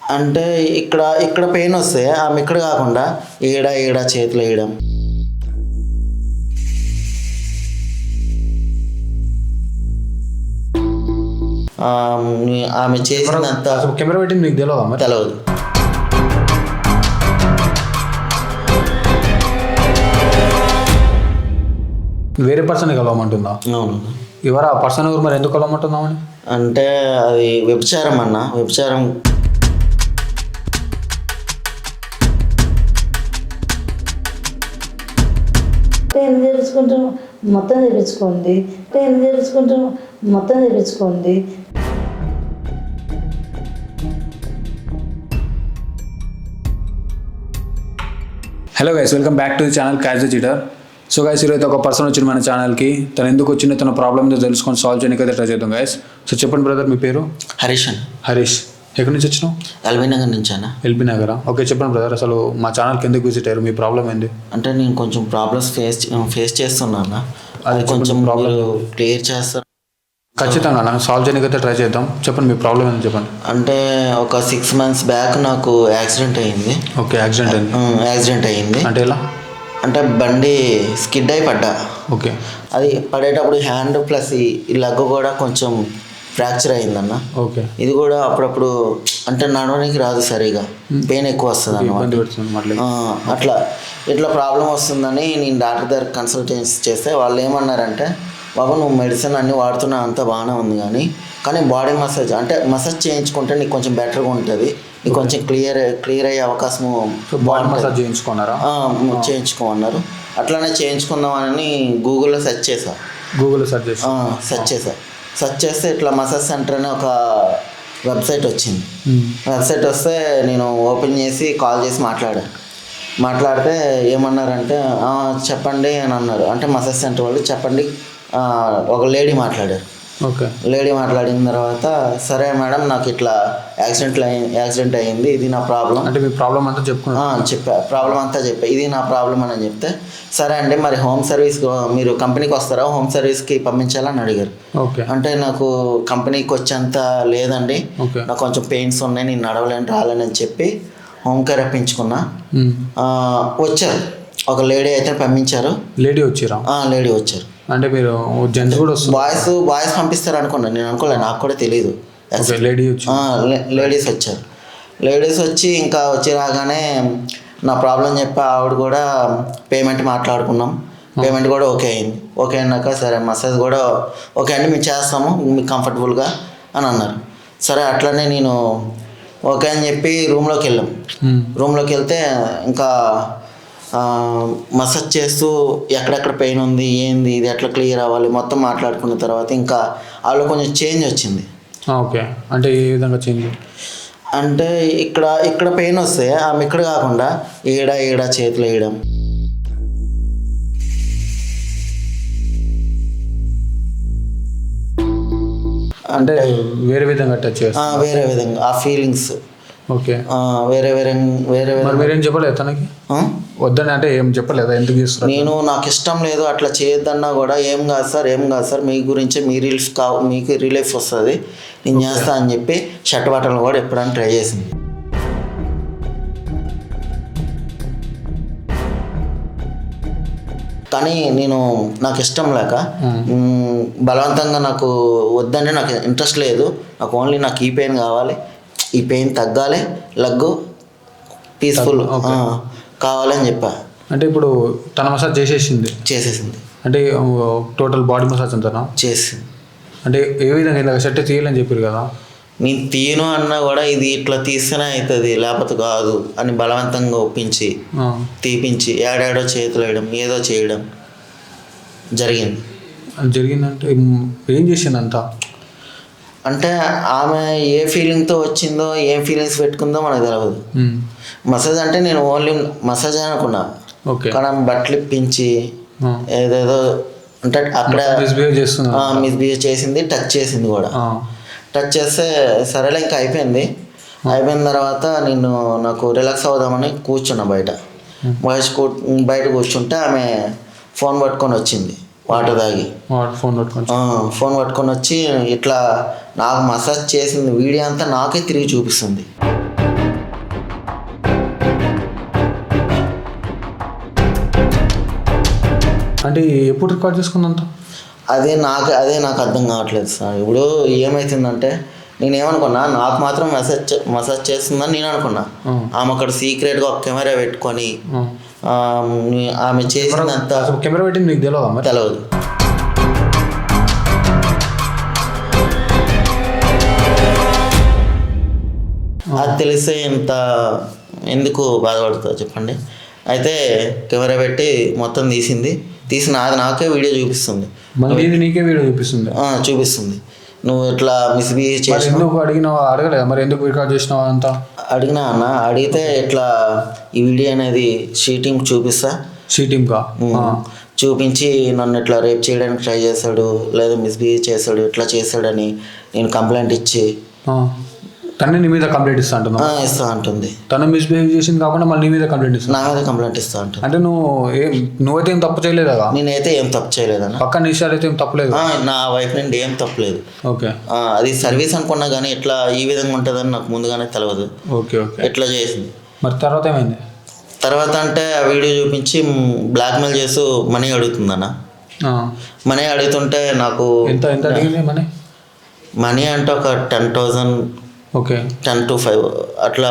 అంటే ఇక్కడ ఇక్కడ పెయిన్ వస్తే ఆమె ఇక్కడ కాకుండా ఈడ చేతులు వేయడం. ఆమె చేసినంత కెమెరా పెట్టింది మీకు తెలియదా మరి? తెలియదు. వేరే పర్సన్ కలవమంటుందా? అవును. ఎవరు ఆ పర్సన్ ఎవరు మరి? ఎందుకు కలవమంటుందామని? అంటే అది వ్యభిచారం అన్న, వ్యభిచారం. పెయిన్ తెప్పించుకుంటాం మొత్తం తెప్పించుకోండి, పెయిన్ తెప్పించుకుంటాం మొత్తం తెప్పించుకోండి. Hello guys, welcome back to the channel catch the cheater. So guys, ఈరోజు ఒక పర్సన్ వచ్చింది మన ఛానల్కి. తను ఎందుకు వచ్చిందో తన ప్రాబ్లమ్ తెలుసుకొని సాల్వ్ చేయడానికి అయితే ట్రై చేద్దాం గైస్. సో చెప్పండి బ్రదర్, మీ పేరు? హరీష్ అన్న. హరీష్, ఎక్కడి నుంచి వచ్చినావు? ఎల్బీ నగర్ నుంచి అన్న. ఎల్బీ నగరా? ఓకే, చెప్పండి బ్రదర్, అసలు మా ఛానల్కి ఎందుకు విజిట్ అయ్యారు? మీ ప్రాబ్లం ఏంది? అంటే నేను కొంచెం ప్రాబ్లమ్స్ ఫేస్ చేస్తున్నా అన్న. అది కొంచెం ప్రాబ్లం క్లియర్ చేస్తారు. ఖచ్చితంగా అన్న, సాల్వ్ చేయడానికి అయితే ట్రై చేద్దాం. చెప్పండి, మీ ప్రాబ్లం ఏంది చెప్పండి. అంటే ఒక 6 months బ్యాక్ నాకు యాక్సిడెంట్ అయ్యింది. ఓకే, యాక్సిడెంట్ అయ్యింది. అంటే ఎలా? అంటే బండి స్కిడ్ అయి పడ్డా. ఓకే. అది పడేటప్పుడు హ్యాండ్ ప్లస్ ఈ లెగ్ కూడా కొంచెం ఫ్రాక్చర్ అయిందన్న. ఓకే. ఇది కూడా అప్పుడప్పుడు అంటే నడవడానికి రాదు సరిగా, పెయిన్ ఎక్కువ వస్తుంది అన్నమాట. అట్లా ఇట్లా ప్రాబ్లం వస్తుందని నేను డాక్టర్ దగ్గర కన్సల్టెన్సీ చేస్తే వాళ్ళు ఏమన్నారంటే, బాబు నువ్వు మెడిసిన్ అన్నీ వాడుతున్నా అంతా బాగానే ఉంది కానీ బాడీ మసాజ్ అంటే మసాజ్ చేయించుకుంటే నీకు కొంచెం బెటర్గా ఉంటుంది, నీకు కొంచెం క్లియర్ అయ్యే అవకాశము. బాడీ మసాజ్ చేయించుకున్నారా? చేయించుకోమన్నారు. అట్లానే చేయించుకుందామని గూగుల్లో సెర్చ్ చేసా. సెర్చ్ చేస్తే ఇట్లా మసాజ్ సెంటర్ అని ఒక వెబ్సైట్ వచ్చింది. వెబ్సైట్ వస్తే నేను ఓపెన్ చేసి కాల్ చేసి మాట్లాడితే ఏమన్నారంటే చెప్పండి అని అన్నారు. అంటే మసాజ్ సెంటర్ వాళ్ళు చెప్పండి. ఒక లేడీ మాట్లాడారు. ఓకే. లేడీ మాట్లాడిన తర్వాత, సరే మేడం నాకు ఇట్లా యాక్సిడెంట్ అయ్యింది, ఇది నా ప్రాబ్లం అంటే మీ ప్రాబ్లం అంతా ప్రాబ్లం అంతా చెప్పా, ఇది నా ప్రాబ్లం అని చెప్తే, సరే అండి మరి హోమ్ సర్వీస్ మీరు కంపెనీకి వస్తారా, హోమ్ సర్వీస్కి పంపించాలని అడిగారు. ఓకే. అంటే నాకు కంపెనీకి వచ్చేంత లేదండి, నాకు కొంచెం పెయిన్స్ ఉన్నాయి, నేను రాలేని అని చెప్పి హోమ్ కేర్ రప్పించుకున్నా. వచ్చారు, ఒక లేడీ అయితే పంపించారు. లేడీ వచ్చారు. అంటే మీరు జెంట్స్ కూడా వస్తారు? బాయ్స్ పంపిస్తారు అనుకున్నాను, నేను అనుకోలేదు, నాకు కూడా తెలియదు. లేడీస్ వచ్చారు. లేడీస్ వచ్చి ఇంకా వచ్చి రాగానే నా ప్రాబ్లం చెప్పి ఆవిడ కూడా పేమెంట్ మాట్లాడుకున్నాం. పేమెంట్ కూడా ఓకే అయింది. ఓకే అన్నాక సరే మసాజ్ కూడా ఓకే అండి మేము చేస్తాము మీకు కంఫర్టబుల్గా అని అన్నారు. సరే అట్లనే నేను ఓకే అని చెప్పి రూమ్లోకి వెళ్తే ఇంకా మసాజ్ చేస్తూ ఎక్కడెక్కడ పెయిన్ ఉంది, ఏంది, ఇది ఎట్లా క్లియర్ అవ్వాలి మొత్తం మాట్లాడుకున్న తర్వాత ఇంకా వాళ్ళు కొంచెం చేంజ్ వచ్చింది. ఓకే. అంటే ఏ విధంగా చేంజ్? అంటే ఇక్కడ పెయిన్ వస్తే ఆమె ఇక్కడ కాకుండా ఈడ చేతులు వేయడం. అంటే వేరే విధంగా టచ్ చేస్తా, వేరే విధంగా ఆ ఫీలింగ్స్. ఓకే. వేరే మీరేం చెప్పలేదు తనకి? వద్దని అంటే ఏం చెప్పలేదా? ఎందుకు చేస్తున్నారు? నేను నాకు ఇష్టం లేదు అట్లా చేయొద్దన్నా కూడా ఏం కాదు సార్ మీ గురించే మీకు రిలీఫ్ వస్తుంది, నేను చేస్తా అని చెప్పి షర్ట్ బట్టలు కూడా ఎప్పుడైనా ట్రై చేసింది. కానీ నేను నాకు ఇష్టం లేక బలవంతంగా నాకు వద్దంటే నాకు ఇంట్రెస్ట్ లేదు, నాకు ఓన్లీ నాకు ఈ పెయిన్ కావాలి, ఈ పెయిన్ తగ్గాలి, లగ్గు పీస్ఫుల్ కావాలని చెప్పా. అంటే ఇప్పుడు తన మసాజ్ చేసేసింది? అంటే టోటల్ బాడీ మసాజ్ అంతా చేసింది. అంటే ఏ విధంగా ఇలా షర్ట్ తీయాలని చెప్పారు కదా? నేను తీయను అన్నా కూడా ఇది ఇట్లా తీస్తేనే అవుతుంది లేకపోతే కాదు అని బలవంతంగా ఒప్పించి తీపించి ఏడాడో చేతులు వేయడం ఏదో చేయడం జరిగిందంటే ఏం చేసిందంతా? అంటే ఆమె ఏ ఫీలింగ్తో వచ్చిందో ఏం ఫీలింగ్స్ పెట్టుకుందో మనకు తెలియదు. మసాజ్ అంటే నేను ఓన్లీ మసాజ్ అనుకున్నా, కానీ ఆమె బట్టలు ఇప్పించి ఏదేదో అంటే అక్కడ మిస్బిహేవ్ చేసింది, టచ్ చేసింది కూడా. టచ్ చేస్తే సరేలే ఇంకా అయిపోయిన తర్వాత నాకు రిలాక్స్ అవుదామని కూర్చున్నా బయట కూర్చుంటే ఆమె ఫోన్ పట్టుకొని వచ్చింది, వాటర్ తాగి ఫోన్ పట్టుకొని వచ్చి ఇట్లా నాకు మసాజ్ చేసింది వీడియో అంతా నాకే తిరిగి చూపిస్తుంది. అంటే ఎప్పుడు రికార్డ్ చేసుకుందంత? అదే నాకు అర్థం కావట్లేదు సార్. ఇప్పుడు ఏమవుతుందంటే నేను ఏమనుకున్నా, నాకు మాత్రం మసాజ్ చేస్తుందని నేను అనుకున్నా. ఆమె అక్కడ సీక్రెట్గా ఒక కెమెరా పెట్టుకొని ఆమె చేసినంత. కెమెరా పెట్టింది నీకు తెలియదా? తెలియదు. అది తెలిస్తే ఇంత ఎందుకు బాధపడుతుందో చెప్పండి. అయితే కెమెరా పెట్టి మొత్తం తీసిన అది నాకే వీడియో చూపిస్తుంది. మళ్ళీ నీకే వీడియో చూపిస్తుంది. నువ్వు ఇట్లా మిస్బిహేవ్ చేసినావు. ఎందుకు అడిగినావా? అడగలేదు మరి, ఎందుకు రికార్డ్ చేసినావా అంతా? అడిగినా అన్న, అడిగితే ఇట్లా ఈ వీడియో అనేది షీటింగ్ చూపిస్తా. షీటింగ్గా చూపించి నన్ను ఇట్లా రేప్ చేయడానికి ట్రై చేశాడు, లేదా మిస్బిహేవ్ చేశాడు, ఇట్లా చేశాడని నేను కంప్లైంట్ ఇచ్చి తను నీ మీద కంప్లైంట్ ఇస్తా అంటుంది. తను మిస్బిహేవ్ చేసింది కాకుండా మళ్ళీ నీ మీద కంప్లైంట్ ఇస్తా? నా మీద కంప్లైంట్ ఇస్తా అంటుంది. అంటే నువ్వైతే ఏం తప్పు చేయలేదు కదా? నేనైతే ఏం తప్పు చేయలేదన్న. పక్కన విషయాలు అయితే ఏం తప్పలేదు. నా వైఫ్ నుండి ఏం తప్పలేదు. ఓకే. అది సర్వీస్ అనుకున్నా కానీ ఇట్లా ఈ విధంగా ఉంటుందని నాకు ముందుగానే తెలియదు. Okay okay. ఎట్లా చేసింది. మరి తర్వాత ఏమైంది? తర్వాత అంటే ఆ వీడియో చూపించి బ్లాక్మెయిల్ చేస్తూ మనీ అడుగుతుందన్న. మనీ అడుగుతుంటే నాకు ఎంత అడిగింది మనీ? మనీ అంటే ఒక 10,000. ఓకే. 10 to 5 అట్లా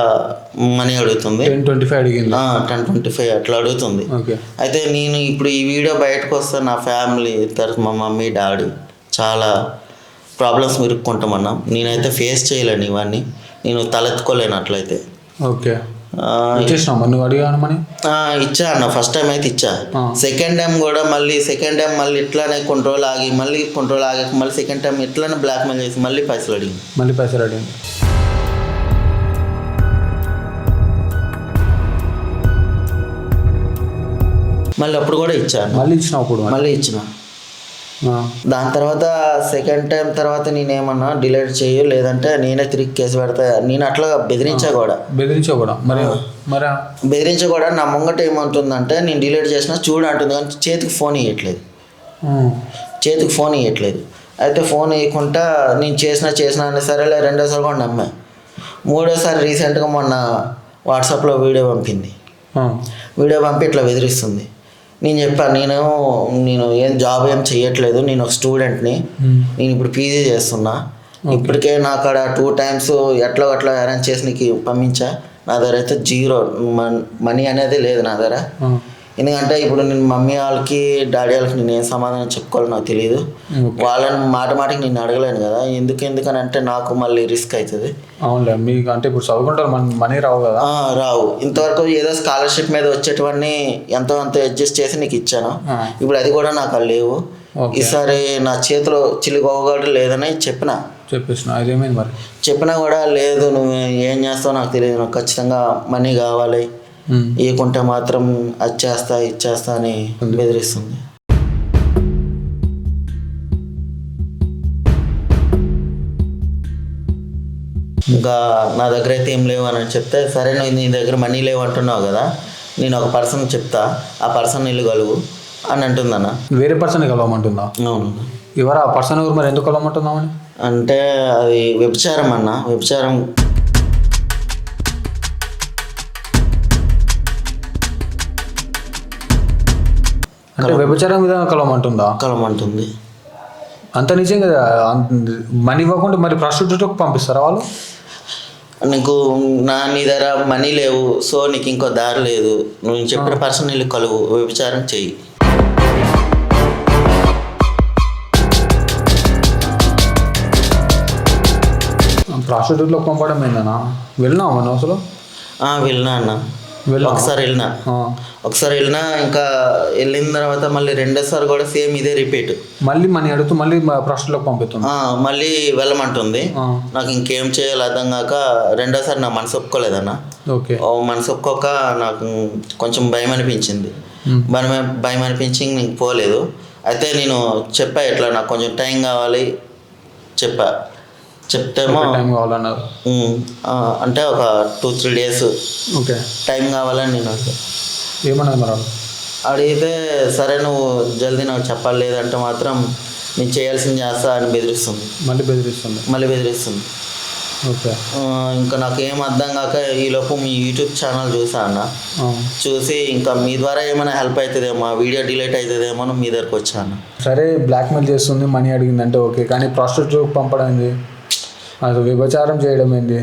మనీ అడుగుతుంది. 10-25 అడిగింది. 10-25 అట్లా అడుగుతుంది. ఓకే. అయితే నేను ఇప్పుడు ఈ వీడియో బయటకు వస్తే నా ఫ్యామిలీ తరఫు మా మమ్మీ డాడీ చాలా ప్రాబ్లమ్స్ ఇరుక్కుంటామన్నా. నేనైతే ఫేస్ చేయలేను ఇవన్నీ, నేను తలెత్తుకోలేను అట్లయితే. ఓకే. నువ్వు అడిగాను మనీ? ఇచ్చా అన్న. ఫస్ట్ టైం అయితే ఇచ్చా. సెకండ్ టైం కూడా మళ్ళీ ఇట్లానే కంట్రోల్ ఆగి మళ్ళీ సెకండ్ టైం ఇట్లానే బ్లాక్మెయిల్ చేసి మళ్ళీ పైసలు అడిగింది. మళ్ళీ అప్పుడు కూడా ఇచ్చాను. మళ్ళీ ఇచ్చిన. దాని తర్వాత సెకండ్ టైం తర్వాత నేనేమన్నా డిలీట్ చేయు, లేదంటే నేనే తిరిగి కేసు పెడతా. నేను అట్లా బెదిరించా కూడా. నా ముంగట ఏమంటుందంటే నేను డిలీట్ చేసినా చూడు అంటుంది, కానీ చేతికి ఫోన్ ఇవ్వట్లేదు. అయితే ఫోన్ ఇవ్వకుండా నేను చేసినా అని సరేలే. రెండోసారి కూడా నమ్మా. మూడోసారి రీసెంట్గా మొన్న వాట్సాప్లో వీడియో పంపి ఇట్లా బెదిరిస్తుంది. నేను చెప్పాను, నేను ఏం జాబ్ ఏం చెయ్యట్లేదు, నేను ఒక స్టూడెంట్ని, నేను ఇప్పుడు పీజీ చేస్తున్నా. ఇప్పటికే నా అక్కడ 2 times ఎట్లా అరేంజ్ చేసి నీకు పంపించా. నా దగ్గర అయితే 0 మనీ అనేది లేదు నా దగ్గర. ఎందుకంటే ఇప్పుడు నేను మమ్మీ వాళ్ళకి డాడీ వాళ్ళకి నేను ఏం సమాధానం చెప్పుకోవాలో నాకు తెలియదు. వాళ్ళని మాటకి నేను అడగలేను కదా. ఎందుకని అంటే నాకు మళ్ళీ రిస్క్ అవుతుంది. అవునులే. మీకు అంటే ఇప్పుడు చదువుకుంటారు, మనీ రావు కదా? రావు. ఇంతవరకు ఏదో స్కాలర్షిప్ మీద వచ్చేటివన్నీ ఎంతో అడ్జస్ట్ చేసి నీకు ఇచ్చాను. ఇప్పుడు అది కూడా నాకు లేవు. ఈసారి నా చేతిలో చిల్లిగోగడు లేదని చెప్పినా కూడా లేదు, నువ్వు ఏం చేస్తావు నాకు తెలియదు, నాకు ఖచ్చితంగా మనీ కావాలి, ఇవ్వకుంటే మాత్రం ఇచ్చేస్తా అని బెదిరిస్తుంది. ఇంకా నా దగ్గర అయితే ఏం లేవు అని చెప్తే, సరే నువ్వు నీ దగ్గర మనీ లేవు అంటున్నావు కదా, నేను ఒక పర్సన్ చెప్తా, ఆ పర్సన్ ఇల్లు కలువు అని అంటుందన్న. వేరే పర్సన్ కలవమంటుందా? అవును. ఎవరు ఆ పర్సన్? ఎవరు మరి? ఎందుకు కలవమంటున్నామని అంటే అది వ్యభిచారం అన్న. వ్యభిచారం అంటే వ్యభిచారం విధంగా కలవమంటుంది. అంత నిజం కదా. మనీ ఇవ్వకుండా మరి ప్రాస్టిట్యూట్కి పంపిస్తారా వాళ్ళు? నీకు నీ దగ్గర మనీ లేవు, సో నీకు ఇంకో దారి లేదు, నువ్వు చెప్పిన పర్సన్ ఇల్లు కలువు, వ్యభిచారం చెయ్యి. ప్రాస్టిట్యూట్లోకి పంపడం ఏందన్నా? వెళ్ళినావు మన అసలు? వెళ్ళినా అన్న. ఒకసారి వెళ్ళినా ఇంకా వెళ్ళిన తర్వాత మళ్ళీ రెండోసారి కూడా సేమ్ ఇదే రిపీట్. మళ్ళీ మనీ అడుగుతూ మళ్ళీ ప్రాస్టిట్యూట్లోకి పంపిస్తుంది. మళ్ళీ వెళ్ళమంటుంది. నాకు ఇంకేం చేయాలి అర్థం కాక రెండోసారి నా మనసు ఒప్పుకోలేదన్న. మనసు ఒప్పుకోక నాకు కొంచెం భయం అనిపించింది. భయం అనిపించి నీకు పోలేదు. అయితే నేను చెప్పా, ఇట్లా నాకు కొంచెం టైం కావాలి చెప్తేమో టైం కావాలన్నారు. అంటే ఒక 2-3 days టైం కావాలని నేను ఏమన్నారు మరి? అడిగితే సరే నువ్వు జల్దీ నాకు చెప్పాలి, లేదంటే మాత్రం నేను చేయాల్సింది చేస్తా అని బెదిరిస్తుంది. మళ్ళీ బెదిరిస్తుంది. ఓకే. ఇంకా నాకు ఏం అర్థం కాక ఈలోపు మీ యూట్యూబ్ ఛానల్ చూసా అన్న. చూసి ఇంకా మీ ద్వారా ఏమైనా హెల్ప్ అవుతుందేమో, వీడియో డిలీట్ అవుతుందేమో అని మీ దగ్గరకు వచ్చాను. సరే బ్లాక్మెయిల్ చేస్తుంది, మనీ అడిగిందంటే ఓకే, కానీ ప్రాస్టిట్యూట్ పంపడం ఏంది, అది వ్యభిచారం చేయడం ఏంది?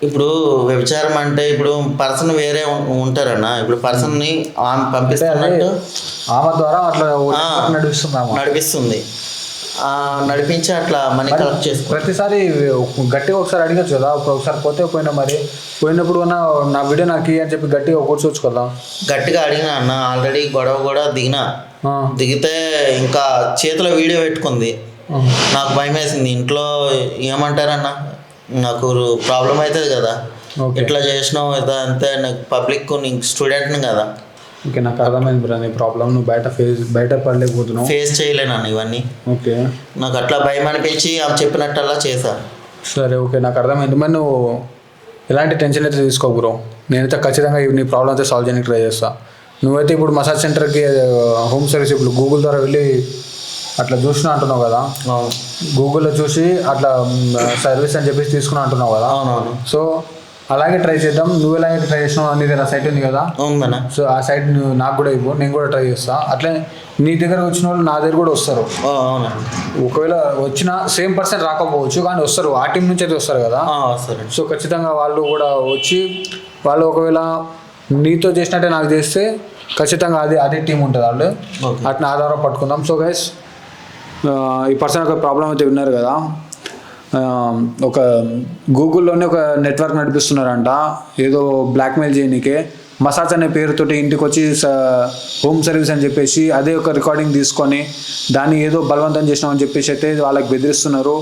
ఇప్పుడు వ్యభిచారం అంటే ఇప్పుడు పర్సన్ వేరే ఉంటారన్న. ఇప్పుడు పర్సన్ని ఆమె పంపిస్తున్నట్టు ఆమె ద్వారా అట్లా నడిపిస్తుంది, నడిపించి అట్లా మనీ కలెక్ట్ చేసుకుంటాం. ప్రతిసారి గట్టిగా ఒకసారి అడిగచ్చు కదా, ఒకసారి పోతే పోయినా, మరి పోయినప్పుడు నా వీడియో నాకు అని చెప్పి గట్టిగా కూర్చోవచ్చు కదా. గట్టిగా అడిగినా అన్న, ఆల్రెడీ గొడవ కూడా దిగితే ఇంకా చేతిలో వీడియో పెట్టుకుంది. నాకు భయం వేసింది. ఇంట్లో ఏమంటారన్న, నాకు ప్రాబ్లం అవుతుంది కదా, ఎట్లా చేసినావు కదా, అంతే. నాకు పబ్లిక్ నీకు స్టూడెంట్ని కదా. ఓకే, నాకు అర్థమైంది బ్రో నీ ప్రాబ్లం. నువ్వు బయట పడలేకపోతున్నావు, ఫేస్ చేయలేను ఇవన్నీ. ఓకే, నాకు అట్లా భయం అనిపించి ఆమె చెప్పినట్టల్లా చేశా. సరే ఓకే, నాకు అర్థమైంది. మరి నువ్వు ఎలాంటి టెన్షన్ అయితే తీసుకో బ్రో. నేనైతే ఖచ్చితంగా నీ ప్రాబ్లం అయితే సాల్వ్ చేయడానికి ట్రై చేస్తాను. నువ్వైతే ఇప్పుడు మసాజ్ సెంటర్కి హోమ్ సర్వీస్ ఇప్పుడు గూగుల్ ద్వారా వెళ్ళి అట్లా చూసినా అంటున్నావు కదా, గూగుల్లో చూసి అట్లా సర్వీస్ అని చెప్పేసి తీసుకున్నా అంటున్నావు కదా. అవునవును. సో అలాగే ట్రై చేద్దాం. నువ్వు ఎలాగే ట్రై చేసినావు, నీ దగ్గర సైట్ ఉంది కదా. అవునా. సో ఆ సైట్ నాకు కూడా ఇవ్వు, నేను కూడా ట్రై చేస్తాను. అట్లే నీ దగ్గర వచ్చిన వాళ్ళు నా దగ్గర కూడా వస్తారు. అవునా. ఒకవేళ వచ్చిన సేమ్ పర్సన్ రాకపోవచ్చు, కానీ వస్తారు. ఆ టీం నుంచి అయితే వస్తారు కదా. సో ఖచ్చితంగా వాళ్ళు కూడా వచ్చి, వాళ్ళు ఒకవేళ నీతో చేసినట్టే నాకు చేస్తే ఖచ్చితంగా అదే టీం ఉంటుంది. వాళ్ళు అట్లా ఆధారం పట్టుకుందాం. సో గైస్, ఈ పర్సన్ ఒక ప్రాబ్లం అయితే విన్నారు కదా. ఒక గూగుల్లోనే ఒక నెట్వర్క్ నడిపిస్తున్నారంట, ఏదో బ్లాక్మెయిల్ చేయనీకే. మసాజ్ అనే పేరుతోటి ఇంటికి వచ్చి హోమ్ సర్వీస్ అని చెప్పేసి అదే ఒక రికార్డింగ్ తీసుకొని దాన్ని ఏదో బలవంతం చేసినామని చెప్పేసి అయితే వాళ్ళకి బెదిరిస్తున్నారు,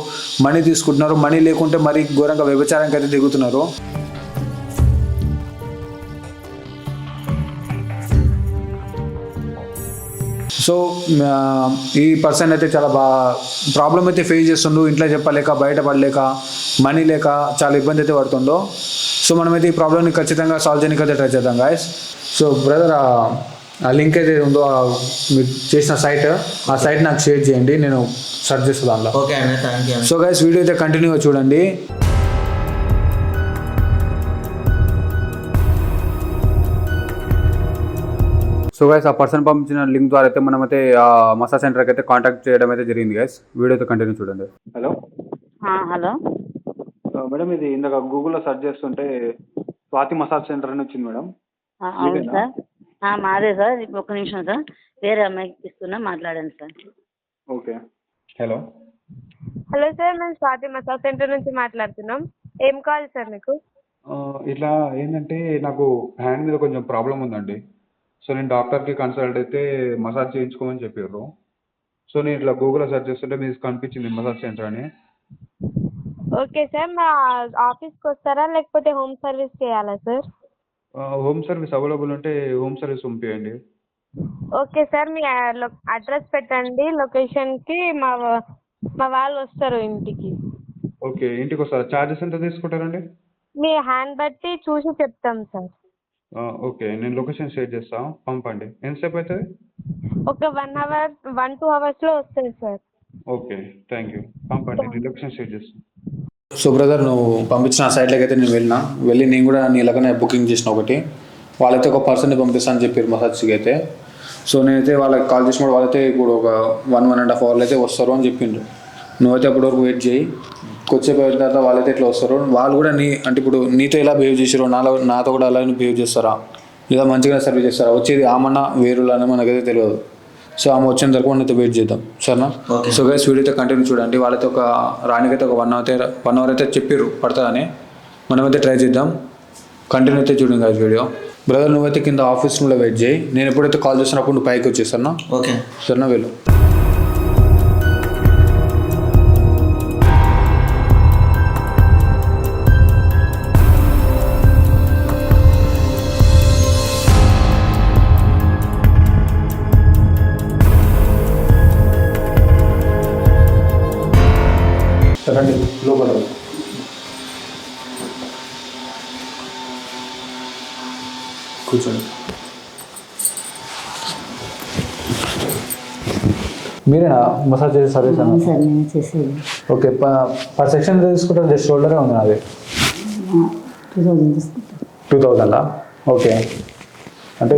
మనీ తీసుకుంటున్నారు. మనీ లేకుంటే మరీ ఘోరంగా వ్యభిచారానికి అయితే దిగుతున్నారు. సో ఈ పర్సన్ అయితే చాలా ప్రాబ్లం అయితే ఫేస్ చేస్తుండు. ఇంట్లో చెప్పలేక, బయటపడలేక, మనీ లేక చాలా ఇబ్బంది అయితే పడుతుందో. సో మనమైతే ఈ ప్రాబ్లమ్ని ఖచ్చితంగా సాల్వ్ చేయడానికి అయితే ట్రై చేద్దాం గాయస్. సో బ్రదర్, ఆ లింక్ అయితే ఉందో మీరు చేసిన సైట్, ఆ సైట్ నాకు షేర్ చేయండి, నేను సెర్చ్ చేస్తాను దానిలో. ఓకే అండి, thank you. So guys, video అయితే కంటిన్యూగా చూడండి. సో గైస్, ఆ పర్సన్ పంపించిన లింక్ ద్వారా అయితే మనమైతే ఆ మసాజ్ సెంటర్కి అయితే కాంటాక్ట్ చేయడం అయితే జరిగింది గైస్. వీడియో అయితే కంటిన్యూ చూడండి. హలో హలో మేడం, ఇది ఇందాక గూగుల్లో సెర్చ్ చేస్తుంటే స్వాతి మసాజ్ సెంటర్ అని వచ్చింది మేడం. అవును సార్, మాదే సార్. ఒక నిమిషం సార్, వేరే అమ్మాయికి ఇస్తున్నా, మాట్లాడండి సార్. ఓకే. హలో సార్, మేము స్వాతి మసాజ్ సెంటర్ నుంచి మాట్లాడుతున్నాం. ఏం కావాలి సార్ మీకు? ఇట్లా ఏంటంటే నాకు హ్యాండ్ మీద కొంచెం ప్రాబ్లం ఉందండి. సో నేను డాక్టర్కి కన్సల్ట్ అయితే మసాజ్ చేయించుకోమని చెప్పారు. సో నేను ఇట్లా గూగుల్లో సెర్చ్ చేస్తుంటే మీకు కనిపించింది మసాజ్ సెంటర్ అని. ఓకే సార్, మా ఆఫీస్కి వస్తారా లేకపోతే హోమ్ సర్వీస్ చేయాలా సార్? హోమ్ సర్వీస్ అవైలబుల్ ఉంటే హోమ్ సర్వీస్ పంపించండి. ఓకే సార్, మీ అడ్రస్ పెట్టండి లొకేషన్కి, మా వాళ్ళు వస్తారు ఇంటికి. ఓకే, ఇంటికి వస్తారా? ఛార్జెస్ ఎంత తీసుకుంటారండి? మీ హ్యాండ్ బట్టి చూసి చెప్తాం సార్. ఓకే, నేను లొకేషన్ షేర్ చేస్తాను, పంపండి. ఎంతసేపు అవుతుంది? ఒక 1 అవర్ 1-2 అవర్స్లో వస్తుంది సార్. Okay, thank you. పంపండి, నేను లొకేషన్ షేర్ చేస్తాను. సో బ్రదర్, నువ్వు పంపించిన సైట్లోకి అయితే నేను వెళ్ళి నేను కూడా నీ ఇలాగనే బుకింగ్ చేసిన ఒకటి. వాళ్ళైతే ఒక పర్సన్ని పంపిస్తాను అని చెప్పారు మసాజ్కి అయితే. సో నేనైతే వాళ్ళకి కాల్ చేసినప్పుడు వాళ్ళైతే ఇప్పుడు ఒక 1-1.5 అవర్లు అయితే వస్తారు అని చెప్పిండ్రు. నువ్వైతే అప్పటివరకు వెయిట్ చేయి, కొద్దిసేపు అయిన తర్వాత వాళ్ళైతే ఇట్లా వస్తారు. వాళ్ళు కూడా అంటే ఇప్పుడు నీతో ఎలా బిహేవ్ చేసారో నాతో కూడా అలాగే బిహేవ్ చేస్తారా, లేదా మంచిగా సర్వీస్ చేస్తారా, వచ్చేది ఆమన్నా వేరులని మనకైతే తెలియదు. సో ఆమె వచ్చేంత వరకు మనం అయితే వెయిట్ చేద్దాం, సరేనా? సో గైస్, వీడియో అయితే కంటిన్యూ చూడండి. వాళ్ళైతే ఒక రానికైతే ఒక 1 అవర్ అయితే చెప్పారు పడుతుందని. మనమైతే ట్రై చేద్దాం. కంటిన్యూ అయితే చూడండి గైస్ వీడియో. బ్రదర్, నువ్వైతే కింద ఆఫీస్ రూమ్లో వెయిట్ చేయి. నేను ఎప్పుడైతే కాల్ చేసినప్పుడు నువ్వు పైకి వచ్చేస్తాను. ఓకే సరేనా? వెళ్ళు. రండి లోపల. కూర్చోండి. మీరేనా మసాజ్ చేసే సర్వీస్ అన్న? అవును సార్ నేను చేసేది. ఓకే, పర్ సెక్షన్ తీసుకుంటారు? జస్ట్ షోల్డరే ఉంది నాది. 2000 తీసుకుంటాను. 2000 ఓకే. అంటే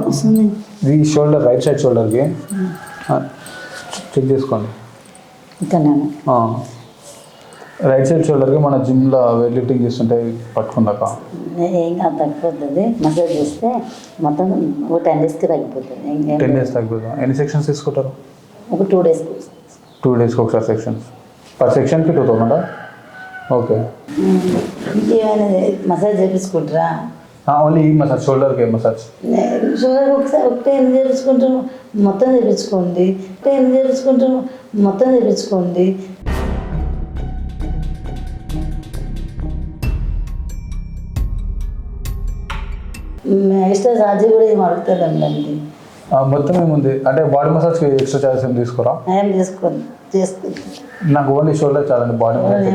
వస్తుంది. ఇది షోల్డర్, రైట్ సైడ్ షోల్డర్కి చెక్ చేసుకోండి. ఇక్కడ రైట్ సైడ్ షోల్డర్కి మన జిమ్లో వెయిట్ లిఫ్టింగ్ చేస్తుంటే పట్టుకుందాక ఏం కాదు, తగ్గిపోతుంది. మసాజ్ చేస్తే మొత్తం ఒక 10 డేస్కి తగ్గిపోతుంది. 10 డేస్ తగ్గిపోతుంది. ఎన్ని సెక్షన్స్ తీసుకుంటారు? ఒక 2 డేస్. 2 డేస్కి ఒకసారి సెక్షన్స్. పర్ సెక్షన్కి 2000. ఓకే. ఇంకేమైనా మసాజ్ చేయించుకుంటారా? ఓన్లీ ఈ మసాజ్, షోల్డర్కి మసాజ్. షుగర్ ఒకటే ఎందుకు చేయించుకుంటారు? మొత్తం చేయించుకోండి. ఒకటే ఎందుకు చేయించుకుంటారు? మొత్తం చేయించుకోండి. ఎక్స్ట్రా ఛార్జ్ కూడా ఏం అడుగుతుందండి. మొత్తం ఏముంది అంటే బాడీ మసాజ్కి ఎక్స్ట్రా ఛార్జెస్ ఏం తీసుకురా? ఏం చేసుకోండి, చేసుకుంటాం. నాకు ఓన్లీ షోల్డర్ చాలండి. బాడీ మసాజ్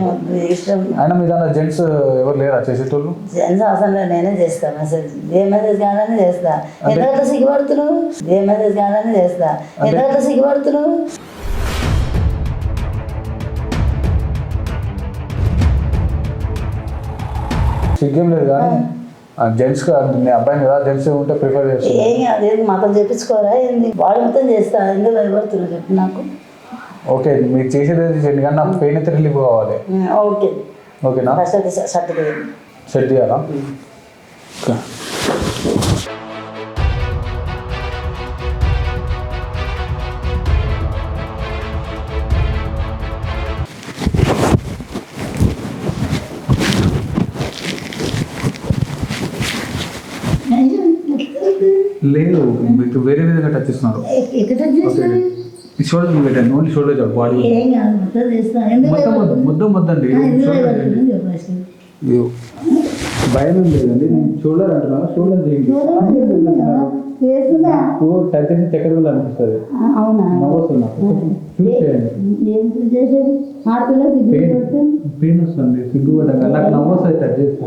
ఇష్టం. అయినా మీ దాంట్లో జెంట్స్ ఎవరు లేరా చేసేటోళ్ళు? జెంట్స్ అవసరం లేదు, నేనే చేస్తాను. మెసేజ్ ఏ మెసేజ్ కావాలని చేస్తా. ఎందుకంటే సిగ్గుపడుతున్నావు? ఏ మెసేజ్ కావాలని చేస్తా. ఎందుకంటే సిగ్గుపడుతున్నావు? సిగ్గేం లేదు కానీ జెంట్స్ నేను అబ్బాయిని కదా, జెంట్స్ ఉంటే ప్రిఫర్ చేస్తాను. ఏం కాదు, ఏంది మాత్రం చేయించుకోరా? ఏంది బాడీ మొత్తం చేస్తా. ఎందుకు భయపడుతున్నావు చెప్పు నాకు. ఓకే, మీరు చేసేది చేయండి కానీ నాకు పెయిన్ అయితే రిలీఫ్ కావాలి. ఓకే, ఓకేనా? ఫస్ట్ అయితే షర్ట్ చేయండి. సెట్ చేయాలా? ఓకే. లేదు, మీకు వేరే విధంగా టచ్ ఇస్తున్నారు. ఎక్కడ చేస్తాను? షోల్డర్ పెట్టండి, ఓన్లీ షోల్డర్ చాలు. బాడీ ఏం కాదు, మొత్తం చేస్తా. ఎందుకు ముద్దండి. భయం ఏం లేదండి. నేను షోల్డర్ అంటున్నా, షోల్డర్ చేయండి. టచ్ చేసి చక్కెర కూడా అనిపిస్తుంది. అవునా? నవ్వుతున్నా, చూస్ చేయండి. చేసేది ఆడపిల్ల పెయిన్ వస్తుంది, సిగ్గుపడ్డాక నాకు నవ్వు వస్తుంది టచ్ చేస్తే.